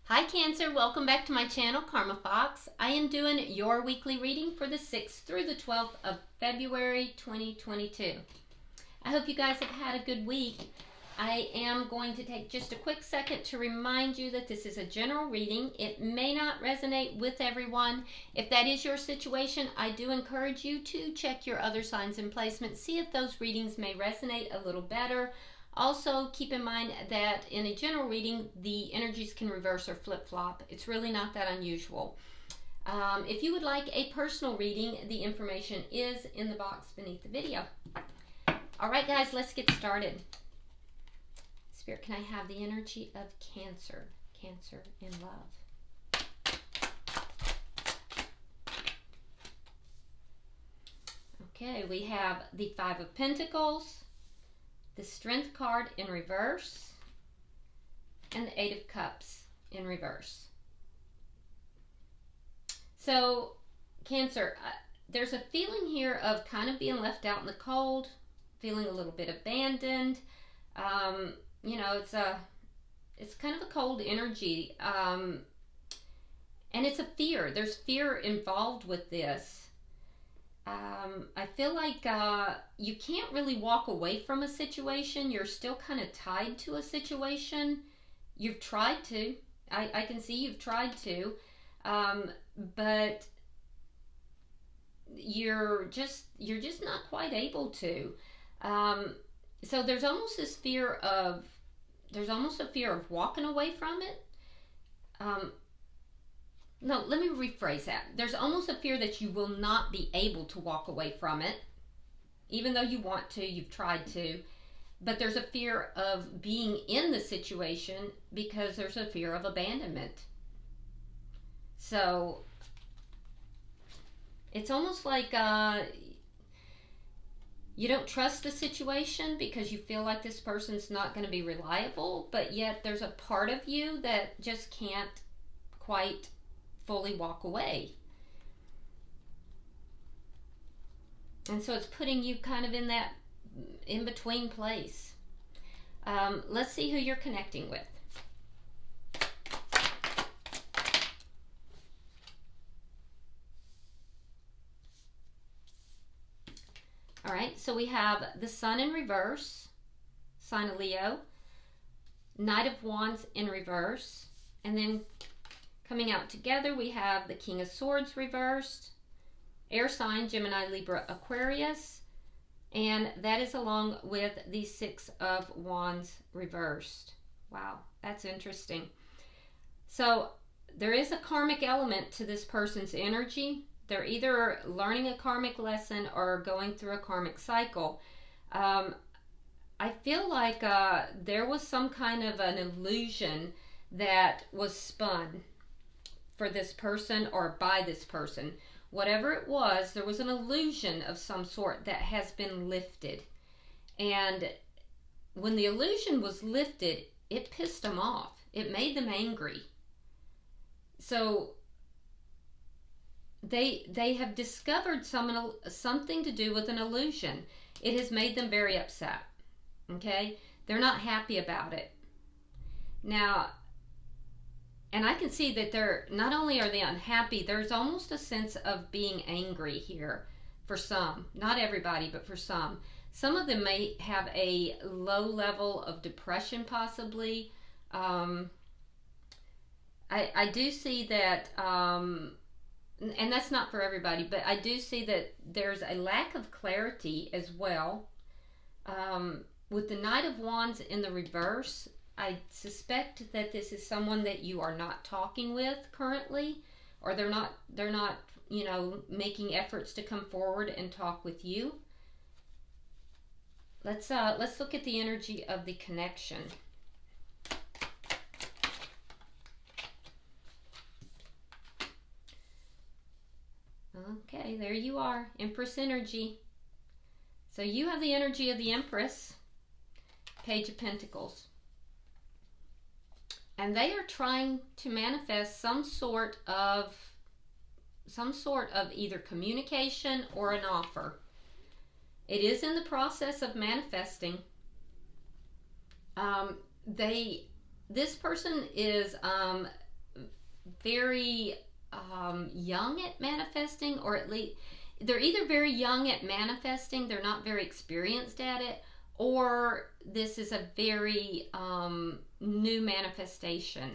Hi Cancer, welcome back to my channel, Karma Fox. I am doing your weekly reading for the 6th through the 12th of February 2022. I hope you guys have had a good week. I am going to take just a quick second to remind you that this is a general reading. It may not resonate with everyone. If that is your situation, I do encourage you to check your other signs and placements, see if those readings may resonate a little better. Also, keep in mind that in a general reading, the energies can reverse or flip-flop. It's really not that unusual. If you would like a personal reading, the information is in the box beneath the video. All right, guys, let's get started. Spirit, can I have the energy of Cancer? Cancer in love. Okay, we have the Five of Pentacles, the Strength card in reverse, and the Eight of Cups in reverse. So, Cancer, there's a feeling here of kind of being left out in the cold, feeling a little bit abandoned. You know, it's kind of a cold energy, and it's a fear. There's fear involved with this. I feel like you can't really walk away from a situation. You're still kind of tied to a situation. You've tried to. I can see you've tried to. But you're just not quite able to. So there's almost this fear of, walking away from it. No, let me rephrase that. There's almost a fear that you will not be able to walk away from it, even though you want to, you've tried to. But there's a fear of being in the situation because there's a fear of abandonment. So it's almost like you don't trust the situation because you feel like this person's not going to be reliable, but yet there's a part of you that just can't quite fully walk away. And so it's putting you kind of in that in-between place. Let's see who you're connecting with. All right, so we have the Sun in reverse, sign of Leo, Knight of Wands in reverse, and then coming out together, we have the King of Swords reversed, air sign, Gemini, Libra, Aquarius, and that is along with the Six of Wands reversed. Wow, that's interesting. So there is a karmic element to this person's energy. They're either learning a karmic lesson or going through a karmic cycle. I feel like there was some kind of an illusion that was spun for this person or by this person. Whatever it was, there was an illusion of some sort that has been lifted. And when the illusion was lifted, it pissed them off. It made them angry. So they have discovered something to do with an illusion. It has made them very upset. Okay? They're not happy about it. Now, and I can see that they're, not only are they unhappy, there's almost a sense of being angry here for some. Not everybody, but for some. Some of them may have a low level of depression possibly. I do see that, and that's not for everybody, but I do see that there's a lack of clarity as well. With the Knight of Wands in the reverse, I suspect that this is someone that you are not talking with currently, or they're not, you know, making efforts to come forward and talk with you. Let's look at the energy of the connection. Okay, there you are, Empress energy. So you have the energy of the Empress, Page of Pentacles. And they are trying to manifest some sort of either communication or an offer. It is in the process of manifesting. This person is very young at manifesting, or at least they're either very young at manifesting, they're not very experienced at it, or this is a very new manifestation,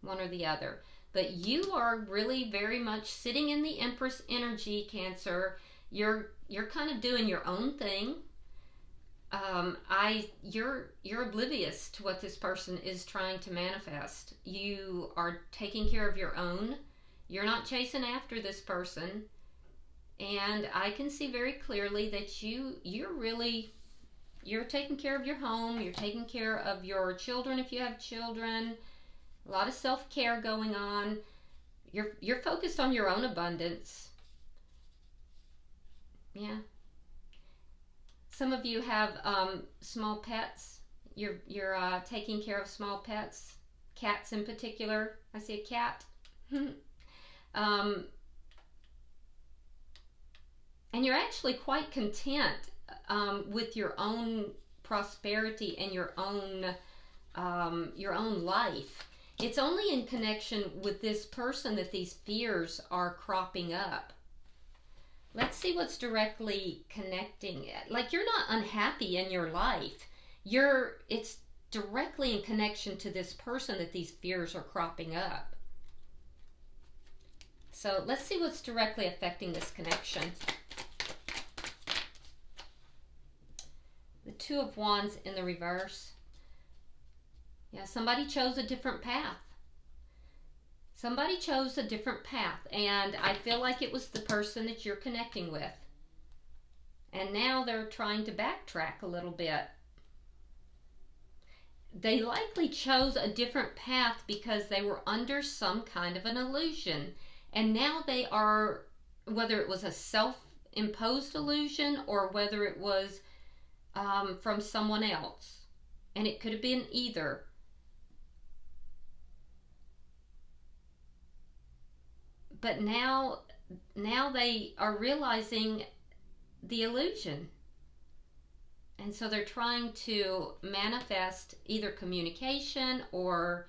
one or the other. But you are really very much sitting in the Empress energy, Cancer. You're kind of doing your own thing. You're oblivious to what this person is trying to manifest. You are taking care of your own. You're not chasing after this person. And I can see very clearly that you're taking care of your home. You're taking care of your children if you have children. A lot of self-care going on. You're focused on your own abundance. Yeah. Some of you have small pets. You're taking care of small pets, cats in particular. I see a cat. And you're actually quite content with your own prosperity and your own life. It's only in connection with this person that these fears are cropping up. Let's see what's directly connecting it. Like, you're not unhappy in your life. It's directly in connection to this person that these fears are cropping up. So let's see what's directly affecting this connection. The Two of Wands in the reverse. Yeah, somebody chose a different path. Somebody chose a different path, and I feel like it was the person that you're connecting with. And now they're trying to backtrack a little bit. They likely chose a different path because they were under some kind of an illusion. And now they are, whether it was a self-imposed illusion or whether it was from someone else. And it could have been either. But now they are realizing the illusion. And so they're trying to manifest either communication or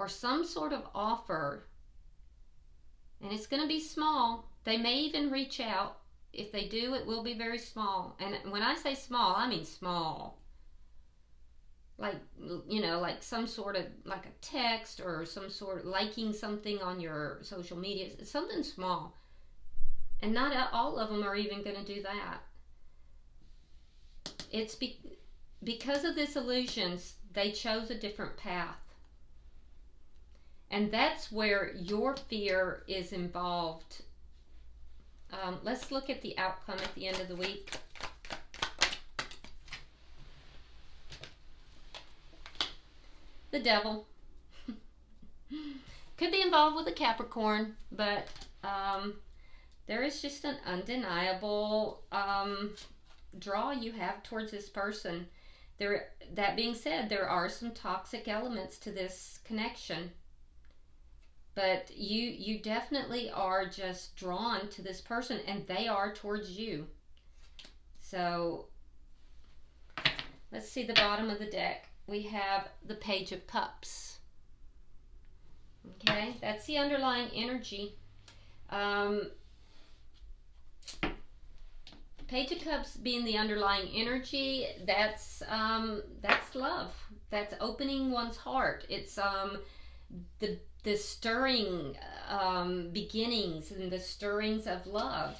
some sort of offer. And it's going to be small. They may even reach out. If they do, it will be very small. And when I say small, I mean small. Like, like some sort of, like a text or some sort of liking something on your social media. It's something small. And not all of them are even going to do that. It's because of this illusions, they chose a different path. And that's where your fear is involved. Let's look at the outcome at the end of the week. The Devil. Could be involved with a Capricorn, but there is just an undeniable draw you have towards this person. That being said, there are some toxic elements to this connection. But you definitely are just drawn to this person, and they are towards you. So let's see the bottom of the deck. We have the Page of Cups. Okay, that's the underlying energy. Page of Cups being the underlying energy, that's love. That's opening one's heart. It's the stirring beginnings and the stirrings of love.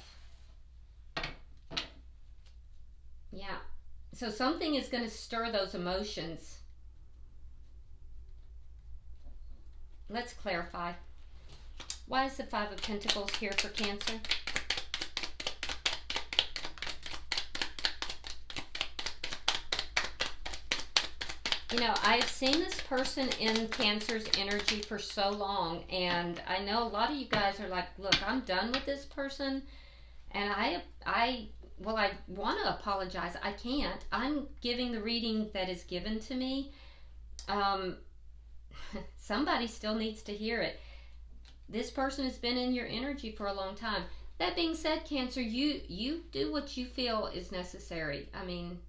Yeah. So something is going to stir those emotions. Let's clarify. Why is the Five of Pentacles here for Cancer? I've seen this person in Cancer's energy for so long, and I know a lot of you guys are like, look, I'm done with this person, and I want to apologize. I can't. I'm giving the reading that is given to me. Somebody still needs to hear it. This person has been in your energy for a long time. That being said, Cancer, you do what you feel is necessary. I mean,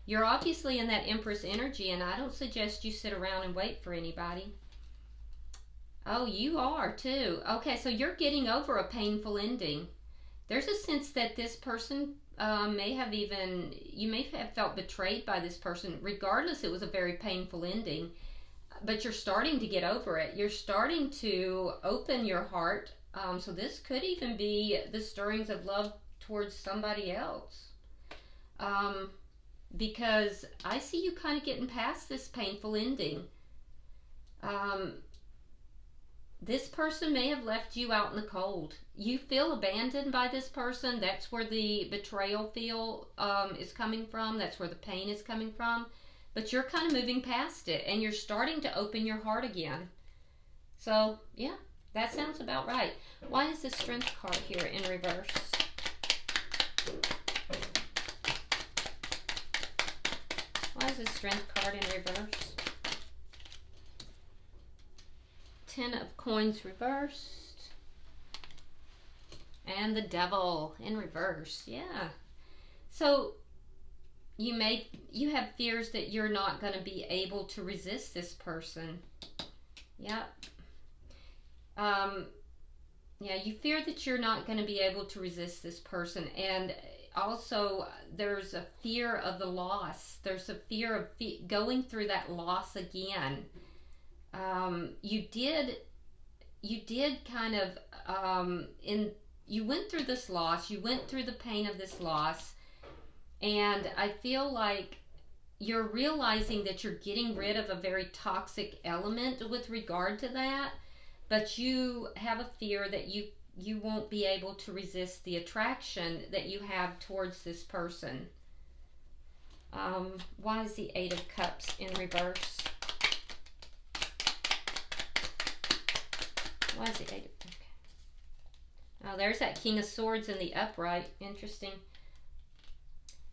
you're obviously in that Empress energy, and I don't suggest you sit around and wait for anybody. Oh, you are too. Okay, so you're getting over a painful ending. There's a sense that this person you may have felt betrayed by this person. Regardless, it was a very painful ending. But you're starting to get over it. You're starting to open your heart. So this could even be the stirrings of love towards somebody else. Because I see you kind of getting past this painful ending. This person may have left you out in the cold. You feel abandoned by this person. That's where the betrayal feel is coming from. That's where the pain is coming from. But you're kind of moving past it, and you're starting to open your heart again. So, yeah, that sounds about right. Why is the Strength card here in reverse? Why is the Strength card in reverse? 10 of Coins reversed. And the Devil in reverse. Yeah. So you have fears that you're not going to be able to resist this person. Yep. Yeah, you fear that you're not going to be able to resist this person. And also there's a fear of the loss. There's a fear of going through that loss again. You did kind of, you went through this loss, you went through the pain of this loss, and I feel like you're realizing that you're getting rid of a very toxic element with regard to that, but you have a fear that you won't be able to resist the attraction that you have towards this person. Why is the Eight of Cups in reverse? Why is the Eight of... Okay. Oh, there's that King of Swords in the upright. Interesting.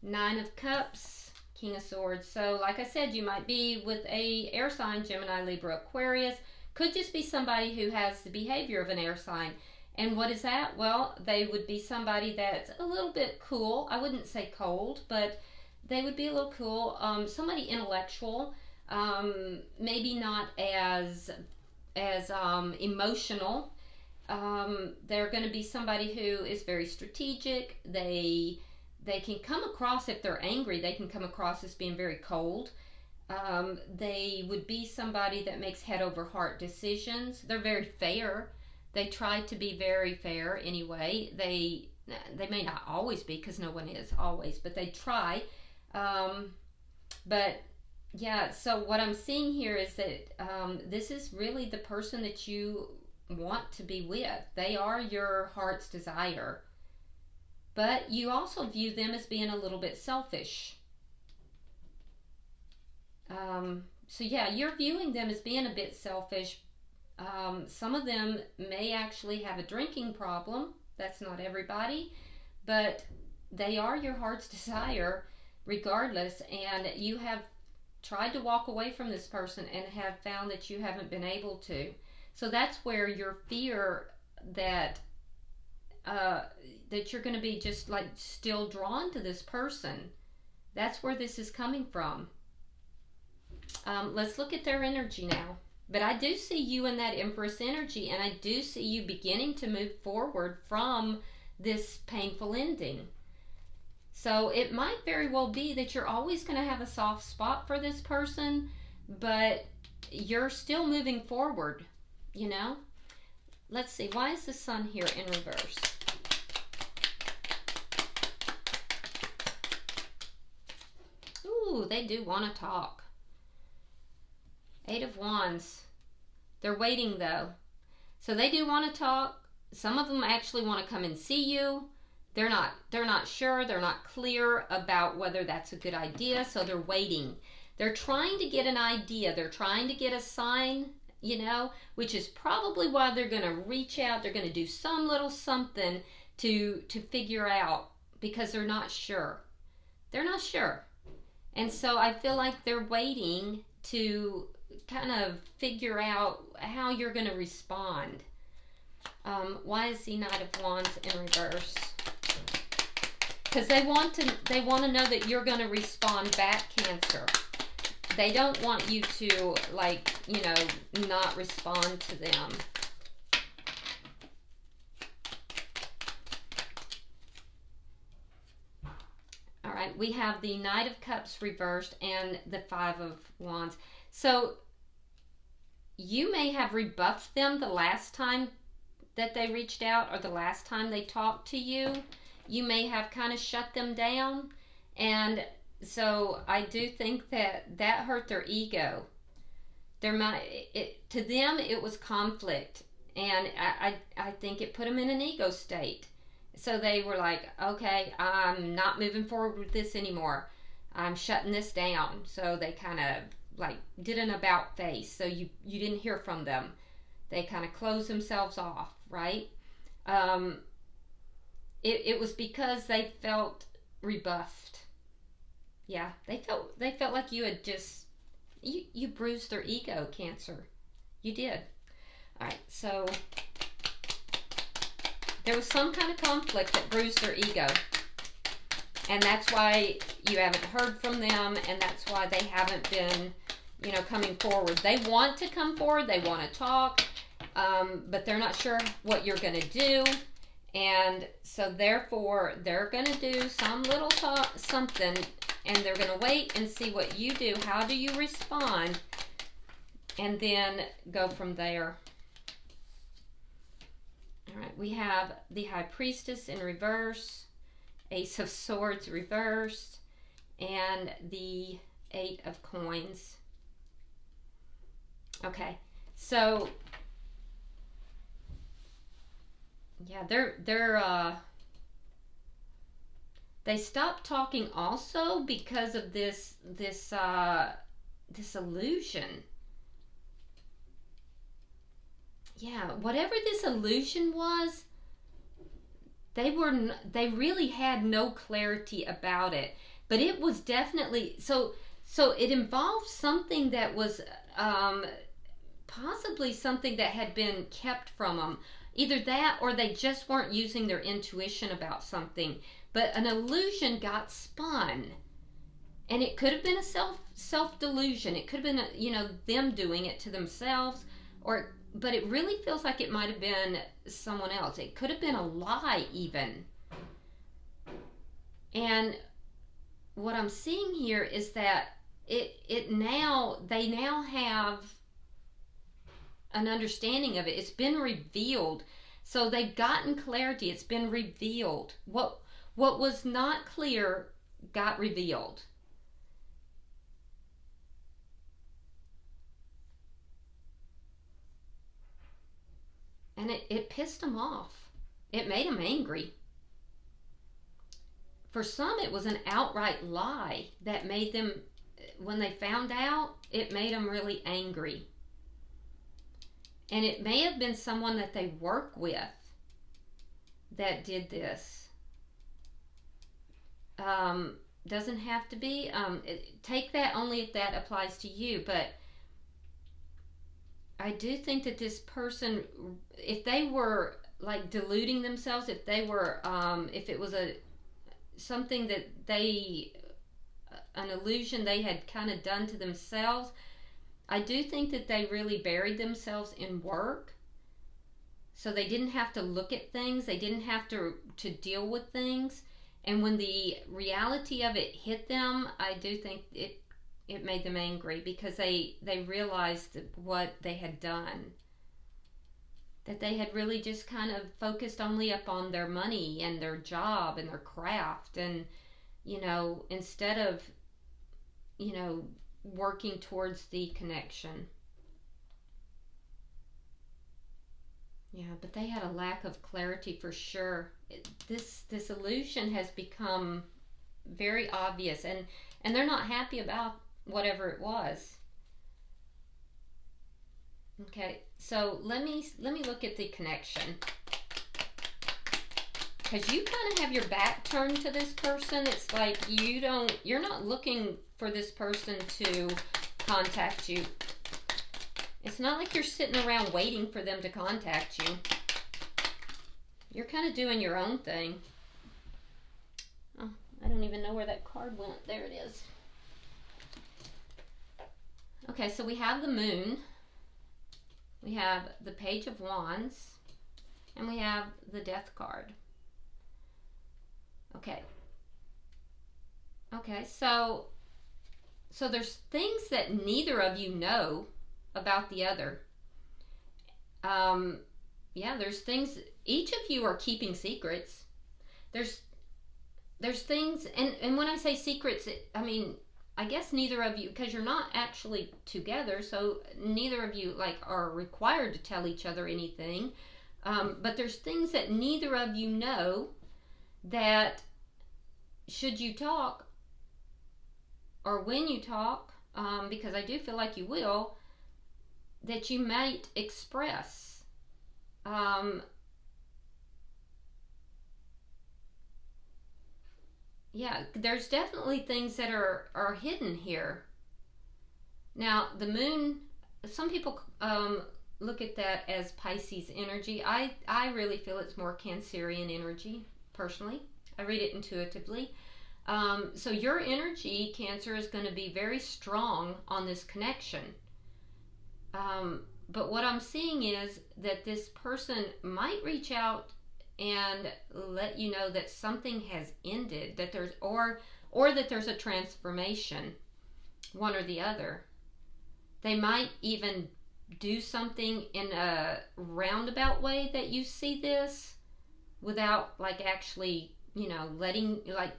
Nine of Cups, King of Swords. So, like I said, you might be with a air sign, Gemini, Libra, Aquarius. Could just be somebody who has the behavior of an air sign. And what is that? Well, they would be somebody that's a little bit cool. I wouldn't say cold, but they would be a little cool. Somebody intellectual, maybe not as emotional. They're going to be somebody who is very strategic. They can come across, if they're angry, they can come across as being very cold. They would be somebody that makes head over heart decisions. They're very fair. They try to be very fair anyway. They may not always be, because no one is always, but they try. But yeah, so what I'm seeing here is that this is really the person that you want to be with. They are your heart's desire. But you also view them as being a little bit selfish. So yeah, you're viewing them as being a bit selfish. Some of them may actually have a drinking problem. That's not everybody. But they are your heart's desire regardless. And you have tried to walk away from this person and have found that you haven't been able to. So that's where your fear that that you're going to be just like still drawn to this person. That's where this is coming from. Let's look at their energy now. But I do see you in that Empress energy, and I do see you beginning to move forward from this painful ending. So it might very well be that you're always going to have a soft spot for this person, but you're still moving forward, you know? Let's see, why is the Sun here in reverse? Ooh, they do want to talk. Eight of Wands. They're waiting though. So they do want to talk. Some of them actually want to come and see you. They're not sure. They're not clear about whether that's a good idea. So they're waiting. They're trying to get an idea. They're trying to get a sign, you know, which is probably why they're going to reach out. They're going to do some little something to figure out, because they're not sure. They're not sure. And so I feel like they're waiting to kind of figure out how you're going to respond. Why is the Knight of Wands in reverse? Because they want to know that you're going to respond back, Cancer. they don't want you to, like, you know, not respond to them. All right, we have the Knight of Cups reversed and the Five of Wands. So you may have rebuffed them the last time that they reached out, or the last time they talked to you. You may have kind of shut them down. And so I do think that that hurt their ego. To them, it was conflict. And I think it put them in an ego state. So they were like, okay, I'm not moving forward with this anymore. I'm shutting this down. So they kind of like did an about face. So you didn't hear from them. They kind of closed themselves off, right? It was because they felt rebuffed. Yeah, they felt like you had just, you bruised their ego, Cancer. You did. All right, so there was some kind of conflict that bruised their ego. And that's why you haven't heard from them, and that's why they haven't been, you know, coming forward. They want to come forward, they want to talk, but they're not sure what you're going to do. And so therefore, they're going to do some little something, and they're going to wait and see what you do. How do you respond? And then go from there. All right, we have the High Priestess in reverse, Ace of Swords reversed, and the Eight of Coins. Okay, so yeah, they stopped talking also because of this illusion. Yeah, whatever this illusion was, they really had no clarity about it. But it was definitely so it involved something that was possibly something that had been kept from them. Either that, or they just weren't using their intuition about something. But an illusion got spun, and it could have been a self delusion. It could have been you know, them doing it to themselves, but it really feels like it might have been someone else. It could have been a lie even. And what I'm seeing here is that they now have an understanding of it. It's been revealed. So they've gotten clarity. It's been revealed. What was not clear got revealed. And it pissed them off. It made them angry. For some, it was an outright lie that made them, when they found out, it made them really angry. And it may have been someone that they work with that did this. Doesn't have to be. Take that only if that applies to you. But I do think that this person, if they were like deluding themselves, if they were, if it was something that an illusion they had kind of done to themselves, I do think that they really buried themselves in work. So they didn't have to look at things. They didn't have to deal with things. And when the reality of it hit them, I do think it made them angry, because they realized what they had done. That they had really just kind of focused only upon their money and their job and their craft. And, you know, instead of, you know, working towards the connection. Yeah, but they had a lack of clarity for sure. This illusion has become very obvious, and they're not happy about whatever it was. Okay, so let me look at the connection, because you kind of have your back turned to this person. It's like you're not looking for this person to contact you. It's not like you're sitting around waiting for them to contact you. You're kind of doing your own thing. Oh, I don't even know where that card went. There it is. Okay, so we have the Moon, we have the Page of Wands, and we have the Death card. Okay. Okay, so there's things that neither of you know about the other. Yeah, there's things, each of you are keeping secrets. There's things, and when I say secrets, I mean, I guess neither of you, because you're not actually together, so neither of you like are required to tell each other anything. But there's things that neither of you know that should you talk, or when you talk, because I do feel like you will, that you might express. Yeah, there's definitely things that are hidden here. Now, the Moon, some people look at that as Pisces energy. I really feel it's more Cancerian energy, personally. I read it intuitively. So your energy, Cancer, is going to be very strong on this connection. But what I'm seeing is that this person might reach out and let you know that something has ended, that there's or that there's a transformation, one or the other. They might even do something in a roundabout way that you see this without like actually,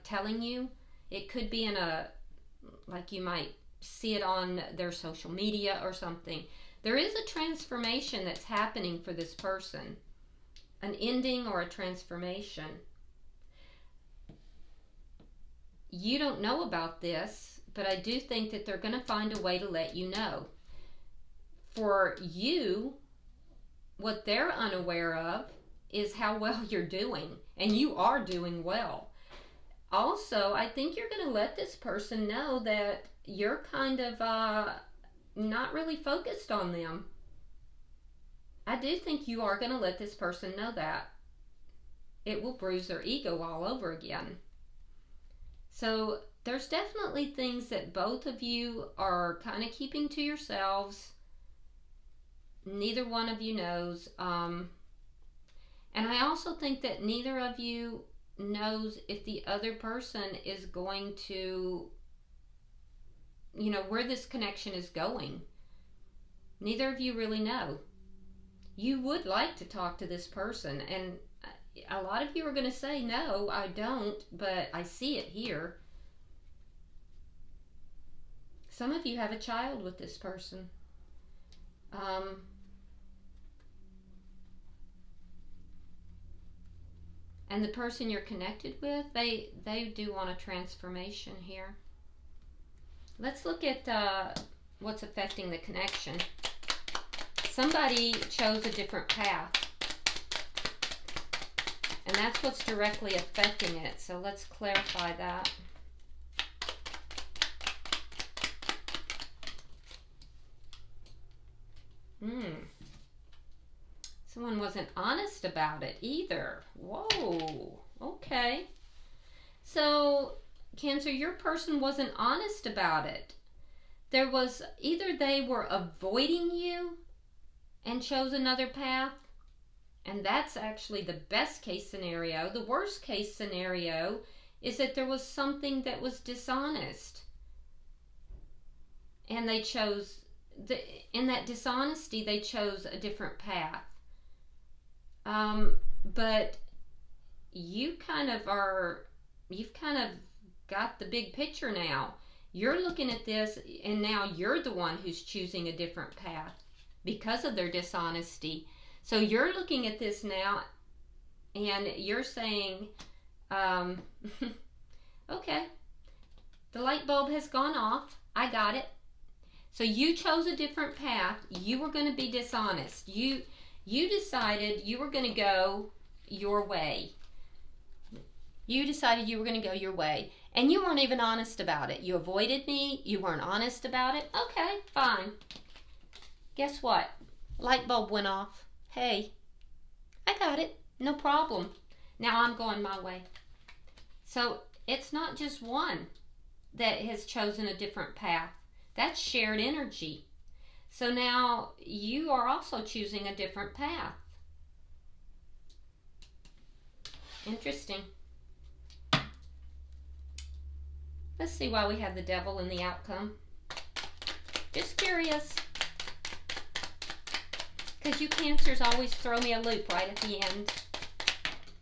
telling you. It could be in a, like you might see it on their social media or something. There is a transformation that's happening for this person. An ending or a transformation. You don't know about this, but I do think that they're going to find a way to let you know. For you, what they're unaware of is how well you're doing, and you are doing well. Also, I think you're going to let this person know that you're kind of not really focused on them. I do think you are going to let this person know that. It will bruise their ego all over again. So there's definitely things that both of you are kind of keeping to yourselves. Neither one of you knows. And I also think that neither of you knows if the other person is going to, where this connection is going. Neither of you really know. You would like to talk to this person, and a lot of you are going to say, no, I don't, but I see it here. Some of you have a child with this person. And the person you're connected with, they do want a transformation here. Let's look at what's affecting the connection. Somebody chose a different path, and that's what's directly affecting it. So let's clarify that. Someone wasn't honest about it either. Whoa, okay. So, Cancer, your person wasn't honest about it. There was, either they were avoiding you and chose another path, and that's actually the best case scenario. The worst case scenario is that there was something that was dishonest, and they chose, in that dishonesty, they chose a different path. But you've kind of got the big picture now. You're looking at this, and now you're the one who's choosing a different path because of their dishonesty. So you're looking at this now, and you're saying, okay, the light bulb has gone off. I got it. So you chose a different path. You were going to be dishonest. You decided you were going to go your way. You decided you were going to go your way. And you weren't even honest about it. You avoided me. You weren't honest about it. Okay, fine. Guess what? Light bulb went off. Hey, I got it. No problem. Now I'm going my way. So it's not just one that has chosen a different path. That's shared energy. So now you are also choosing a different path. Interesting. Let's see why we have the devil in the outcome. Just curious. Because you Cancers always throw me a loop right at the end.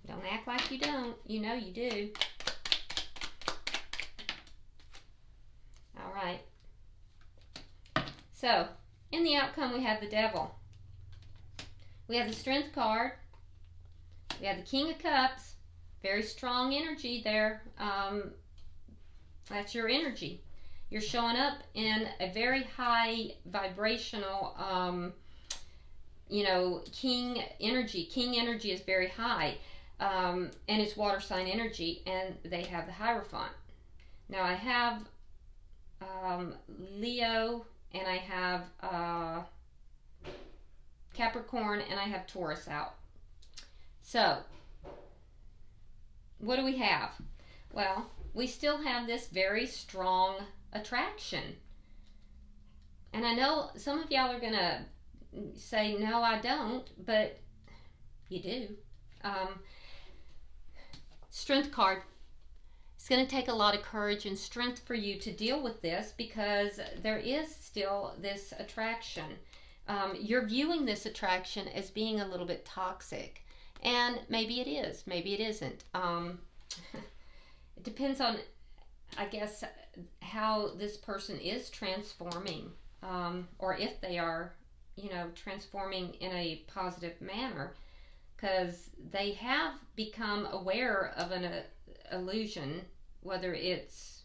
Don't act like you don't. You know you do. All right. So, in the outcome we have the devil. We have the Strength card. We have the King of Cups. Very strong energy there. That's your energy. You're showing up in a very high vibrational, King energy. King energy is very high, and it's water sign energy, and they have the Hierophant. Now I have Leo, and I have Capricorn, and I have Taurus out. So, what do we have? Well, we still have this very strong attraction. And I know some of y'all are going to say, no, I don't, but you do. Strength card. It's going to take a lot of courage and strength for you to deal with this because there is still this attraction. You're viewing this attraction as being a little bit toxic. And maybe it is, maybe it isn't. It depends on, I guess, how this person is transforming, or if they are, transforming in a positive manner, because they have become aware of an illusion, whether it's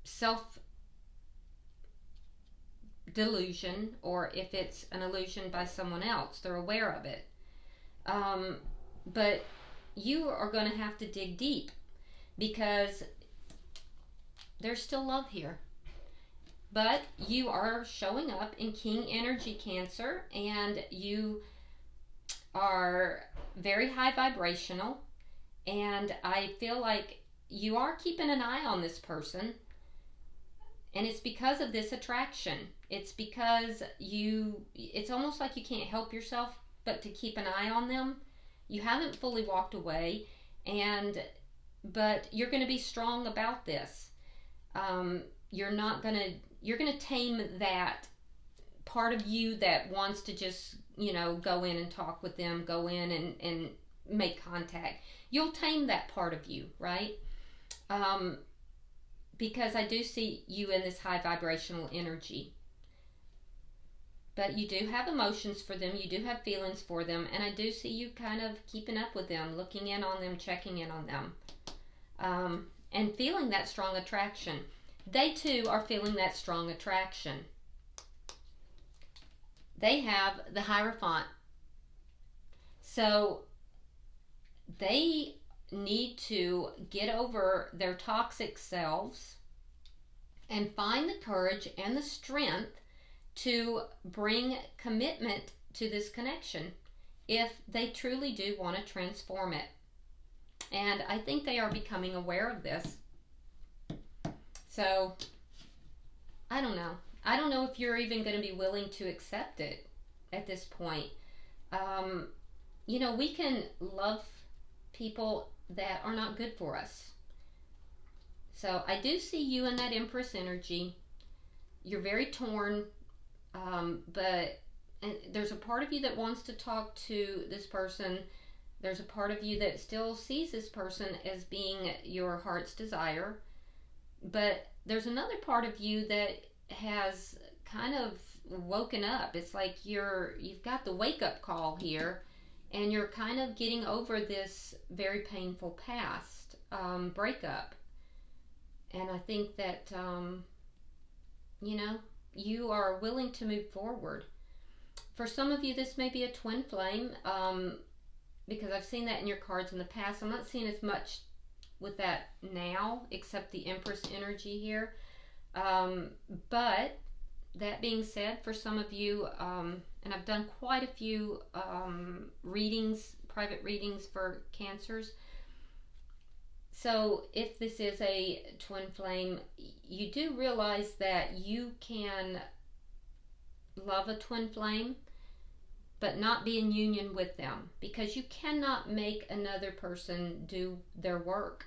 self-delusion or if it's an illusion by someone else. They're aware of it. But you are going to have to dig deep because there's still love here. But you are showing up in King energy, Cancer, and you are very high vibrational, and I feel like you are keeping an eye on this person, and it's because of this attraction. It's because it's almost like you can't help yourself but to keep an eye on them. You haven't fully walked away, but you're going to be strong about this. You're going to tame that part of you that wants to just, go in and talk with them, go in and make contact. You'll tame that part of you, right? Because I do see you in this high vibrational energy. But you do have emotions for them, you do have feelings for them, and I do see you kind of keeping up with them, looking in on them, checking in on them, and feeling that strong attraction. They too are feeling that strong attraction. They have the Hierophant. So they need to get over their toxic selves and find the courage and the strength to bring commitment to this connection if they truly do want to transform it. And I think they are becoming aware of this. So, I don't know. I don't know if you're even going to be willing to accept it at this point. We can love people that are not good for us. So, I do see you in that Empress energy. You're very torn. But there's a part of you that wants to talk to this person. There's a part of you that still sees this person as being your heart's desire. But there's another part of you that has kind of woken up. It's like you've got the wake-up call here, and you're kind of getting over this very painful past breakup. And I think that, you are willing to move forward. For some of you, this may be a twin flame, because I've seen that in your cards in the past. I'm not seeing as much with that now, except the Empress energy here. But that being said, for some of you, and I've done quite a few private readings for Cancers, So if this is a twin flame, you do realize that you can love a twin flame, but not be in union with them, because you cannot make another person do their work.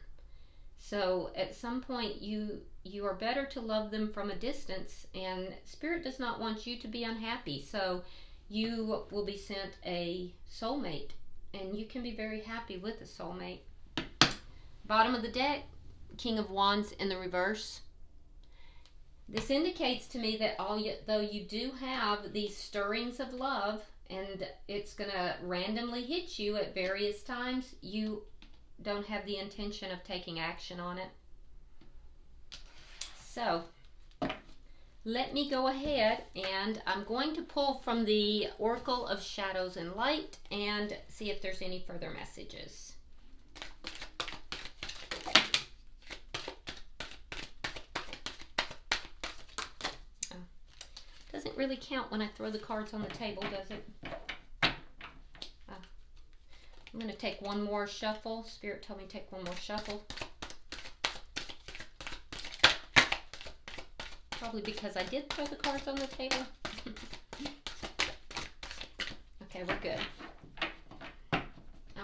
So at some point you are better to love them from a distance, and Spirit does not want you to be unhappy. So you will be sent a soulmate, and you can be very happy with a soulmate. Bottom of the deck, King of Wands in the reverse. This indicates to me that though you do have these stirrings of love, and it's going to randomly hit you at various times, you don't have the intention of taking action on it. So let me go ahead, and I'm going to pull from the Oracle of Shadows and Light and see if there's any further messages. Doesn't really count when I throw the cards on the table, does it? I'm going to take one more shuffle. Spirit told me to take one more shuffle. Probably because I did throw the cards on the table. Okay, we're good.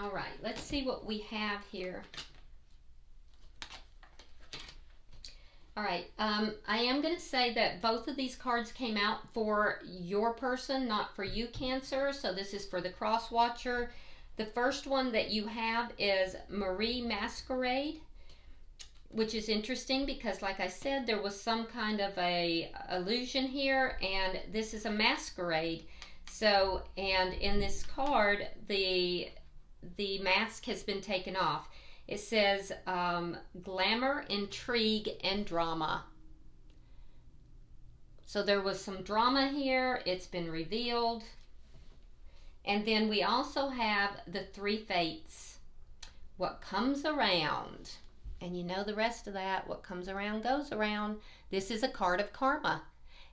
All right, let's see what we have here. All right, I am going to say that both of these cards came out for your person, not for you, Cancer. So this is for the cross watcher. The first one that you have is Marie Masquerade, which is interesting because, like I said, there was some kind of a illusion here, and this is a masquerade. So, and in this card, the mask has been taken off. It says glamour, intrigue, and drama. So there was some drama here. It's been revealed. And then we also have the three fates. What comes around. And you know the rest of that. What comes around goes around. This is a card of karma.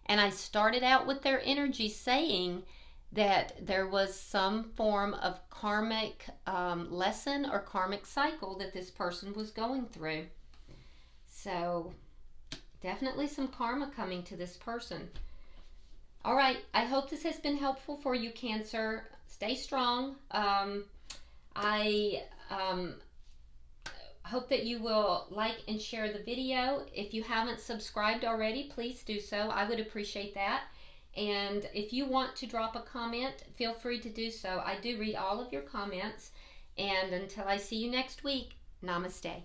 And I started out with their energy saying that there was some form of karmic lesson or karmic cycle that this person was going through. So definitely some karma coming to this person. All right, I hope this has been helpful for you, Cancer. Stay strong. I hope that you will like and share the video. If you haven't subscribed already, please do so. I would appreciate that. And if you want to drop a comment, feel free to do so. I do read all of your comments. And until I see you next week, namaste.